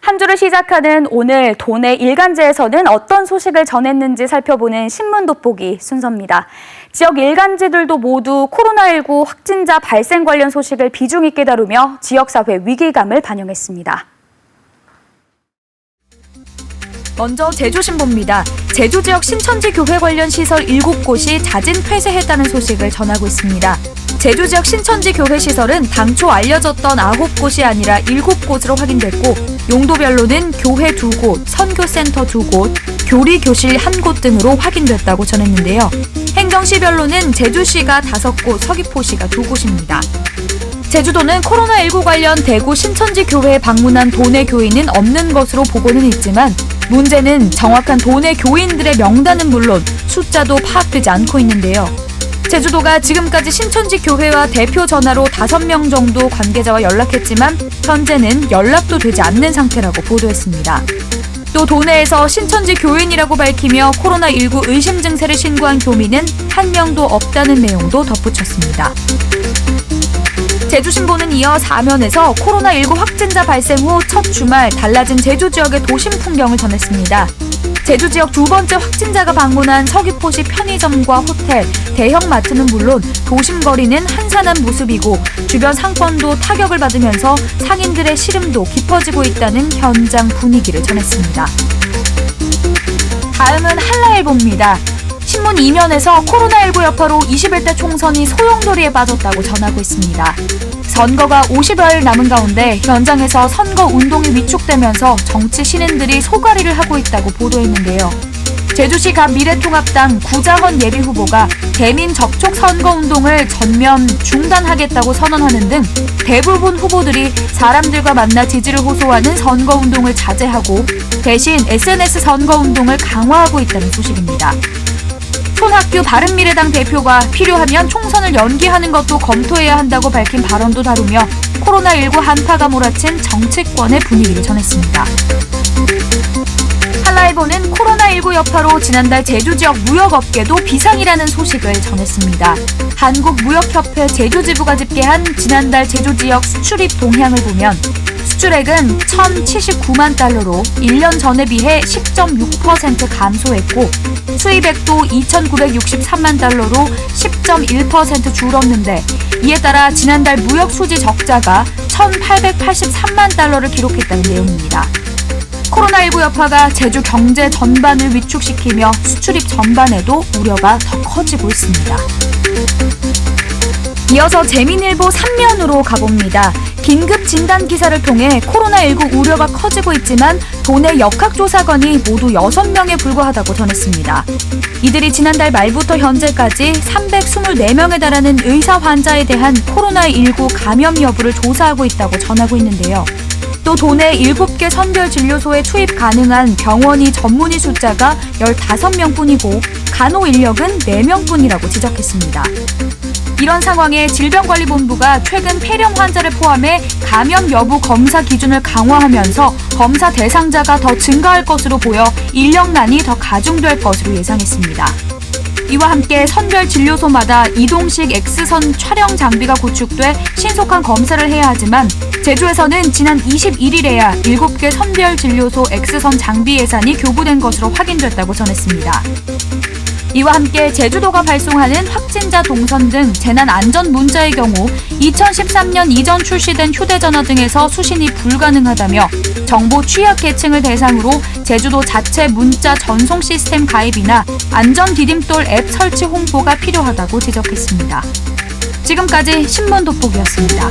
한 주를 시작하는 오늘 도내 일간지에서는 어떤 소식을 전했는지 살펴보는 신문 돋보기 순서입니다. 지역 일간지들도 모두 코로나19 확진자 발생 관련 소식을 비중 있게 다루며 지역사회 위기감을 반영했습니다. 먼저 제주신보입니다. 제주 지역 신천지 교회 관련 시설 7곳이 자진 폐쇄했다는 소식을 전하고 있습니다. 제주 지역 신천지 교회 시설은 당초 알려졌던 9곳이 아니라 7곳으로 확인됐고 용도별로는 교회 2곳, 선교센터 2곳, 교리교실 1곳 등으로 확인됐다고 전했는데요. 행정시별로는 제주시가 5곳, 서귀포시가 2곳입니다. 제주도는 코로나19 관련 대구 신천지 교회에 방문한 도내 교인은 없는 것으로 보고는 있지만 문제는 정확한 도내 교인들의 명단은 물론 숫자도 파악되지 않고 있는데요. 제주도가 지금까지 신천지 교회와 대표 전화로 5명 정도 관계자와 연락했지만 현재는 연락도 되지 않는 상태라고 보도했습니다. 또 도내에서 신천지 교인이라고 밝히며 코로나19 의심 증세를 신고한 교민은 1명도 없다는 내용도 덧붙였습니다. 제주신보는 이어 사면에서 코로나19 확진자 발생 후 첫 주말 달라진 제주 지역의 도심 풍경을 전했습니다. 제주 지역 2번째 확진자가 방문한 서귀포시 편의점과 호텔, 대형 마트는 물론 도심 거리는 한산한 모습이고 주변 상권도 타격을 받으면서 상인들의 시름도 깊어지고 있다는 현장 분위기를 전했습니다. 다음은 한라일보입니다. 신문 2면에서 코로나19 여파로 21대 총선이 소용돌이에 빠졌다고 전하고 있습니다. 선거가 50여일 남은 가운데 현장에서 선거 운동이 위축되면서 정치 신인들이 소가리를 하고 있다고 보도했는데요. 제주시 미래통합당 구자헌 예비후보가 대민 접촉 선거운동을 전면 중단하겠다고 선언하는 등 대부분 후보들이 사람들과 만나 지지를 호소하는 선거운동을 자제하고 대신 SNS 선거운동을 강화하고 있다는 소식입니다. 손학규 바른미래당 대표가 필요하면 총선을 연기하는 것도 검토해야 한다고 밝힌 발언도 다루며 코로나19 한파가 몰아친 정치권의 분위기를 전했습니다. 한라일보는 코로나19 여파로 지난달 제주 지역 무역업계도 비상이라는 소식을 전했습니다. 한국무역협회 제주지부가 집계한 지난달 제주 지역 수출입 동향을 보면 수출액은 1,079만 달러로 1년 전에 비해 10.6% 감소했고 수입액도 2,963만 달러로 10.1% 줄었는데 이에 따라 지난달 무역 수지 적자가 1,883만 달러를 기록했다는 내용입니다. 코로나19 여파가 제주 경제 전반을 위축시키며 수출입 전반에도 우려가 더 커지고 있습니다. 이어서 재민일보 3면으로 가봅니다. 긴급 진단 기사를 통해 코로나19 우려가 커지고 있지만 도내 역학조사관이 모두 6명에 불과하다고 전했습니다. 이들이 지난달 말부터 현재까지 324명에 달하는 의사 환자에 대한 코로나19 감염 여부를 조사하고 있다고 전하고 있는데요. 또 도내 7개 선별 진료소에 투입 가능한 병원의 전문의 숫자가 15명뿐이고 간호 인력은 4명뿐이라고 지적했습니다. 이런 상황에 질병관리본부가 최근 폐렴 환자를 포함해 감염 여부 검사 기준을 강화하면서 검사 대상자가 더 증가할 것으로 보여 인력난이 더 가중될 것으로 예상했습니다. 이와 함께 선별 진료소마다 이동식 X선 촬영 장비가 구축돼 신속한 검사를 해야 하지만 제주에서는 지난 21일에야 7개 선별 진료소 X선 장비 예산이 교부된 것으로 확인됐다고 전했습니다. 이와 함께 제주도가 발송하는 확진자 동선 등 재난 안전 문자의 경우 2013년 이전 출시된 휴대전화 등에서 수신이 불가능하다며 정보 취약계층을 대상으로 제주도 자체 문자 전송 시스템 가입이나 안전 디딤돌 앱 설치 홍보가 필요하다고 지적했습니다. 지금까지 신문 돋보기였습니다.